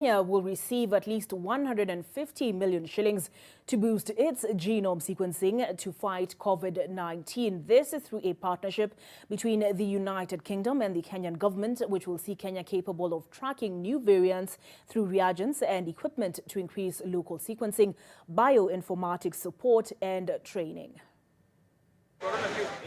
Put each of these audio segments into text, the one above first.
Kenya will receive at least 150 million shillings to boost its genome sequencing to fight Covid-19. This is through a partnership between the United Kingdom and the Kenyan government, which will see Kenya capable of tracking new variants through reagents and equipment to increase local sequencing, bioinformatics support and training.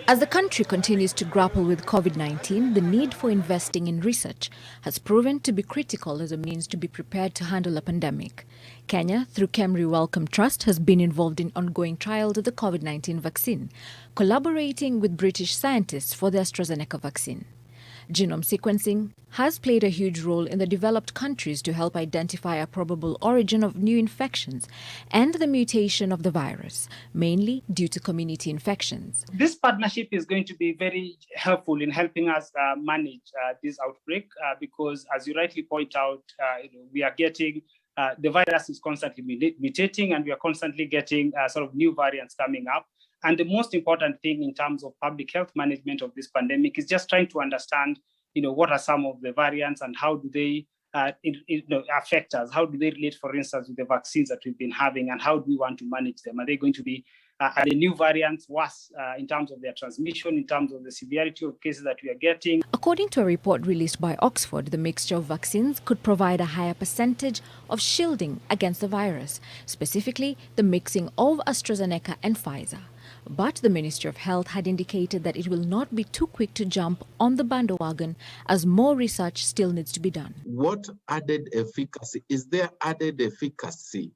As the country continues to grapple with Covid-19, the need for investing in research has proven to be critical as a means to be prepared to handle a pandemic. Kenya, through Kemri Wellcome Trust, has been involved in ongoing trials of the Covid-19 vaccine, collaborating with British scientists for the AstraZeneca vaccine. Genome sequencing has played a huge role in the developed countries to help identify a probable origin of new infections and the mutation of the virus, mainly due to community infections. This partnership is going to be very helpful in helping us manage this outbreak because, as you rightly point out, we are getting the virus is constantly mutating, and we are constantly getting sort of new variants coming up. And the most important thing in terms of public health management of this pandemic is just trying to understand, what are some of the variants and how do they affect us? How do they relate, for instance, with the vaccines that we've been having, and how do we want to manage them? Are they going to be, are the new variants worse in terms of their transmission, in terms of the severity of cases that we are getting? According to a report released by Oxford, the mixture of vaccines could provide a higher percentage of shielding against the virus, specifically the mixing of AstraZeneca and Pfizer. But the Ministry of Health had indicated that it will not be too quick to jump on the bandwagon as more research still needs to be done. What added efficacy? Is there added efficacy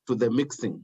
to the mixing?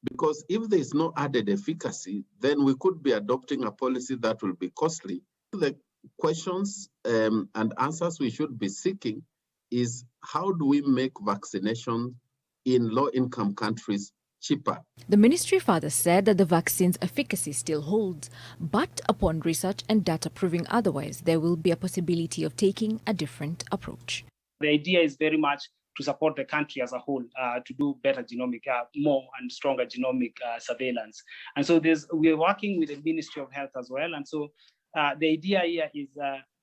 Because if there is no added efficacy, then we could be adopting a policy that will be costly. The questions and answers we should be seeking is how do we make vaccination in low-income countries cheaper? The ministry further said that the vaccine's efficacy still holds, but upon research and data proving otherwise, there will be a possibility of taking a different approach. The idea is very much to support the country as a whole to do better genomic, more and stronger genomic surveillance. And so we are working with the Ministry of Health as well. And so the idea here is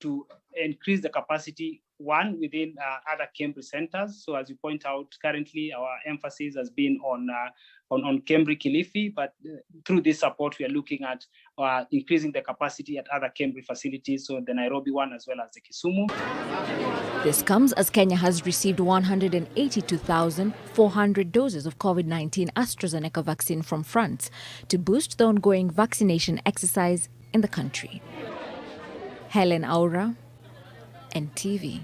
to increase the capacity, one, within other Cambridge centers. So as you point out, currently our emphasis has been on Cambridge Kilifi, but through this support, we are looking at increasing the capacity at other Cambridge facilities, so the Nairobi one as well as the Kisumu. This comes as Kenya has received 182,400 doses of COVID-19 AstraZeneca vaccine from France to boost the ongoing vaccination exercise in the country. Helen Aura, NTV.